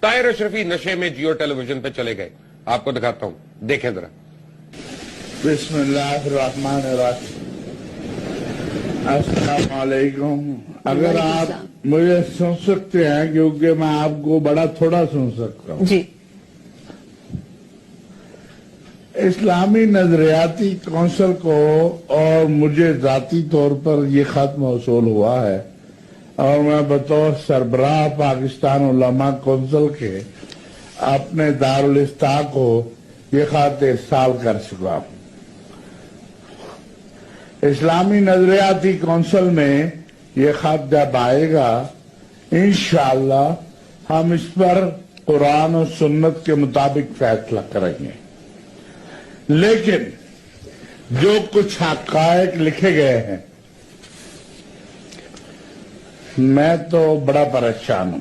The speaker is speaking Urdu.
طاہر اشرفی نشے میں جیو ٹیلی ویژن پہ چلے گئے. آپ کو دکھاتا ہوں, دیکھیں ذرا. بسم اللہ الرحمن الرحیم. السلام علیکم. اگر آپ مجھے سن سکتے ہیں کیونکہ میں آپ کو بڑا تھوڑا سن سکتا ہوں. جی. اسلامی نظریاتی کونسل کو اور مجھے ذاتی طور پر یہ خط موصول ہوا ہے اور میں بطور سربراہ پاکستان علماء کونسل کے اپنے دارالفتاح کو یہ خط ارسال کر چکا ہوں. اسلامی نظریاتی کونسل میں یہ خط جب آئے گا انشاءاللہ ہم اس پر قرآن و سنت کے مطابق فیصلہ کریں گے. لیکن جو کچھ حقائق لکھے گئے ہیں میں تو بڑا پریشان ہوں.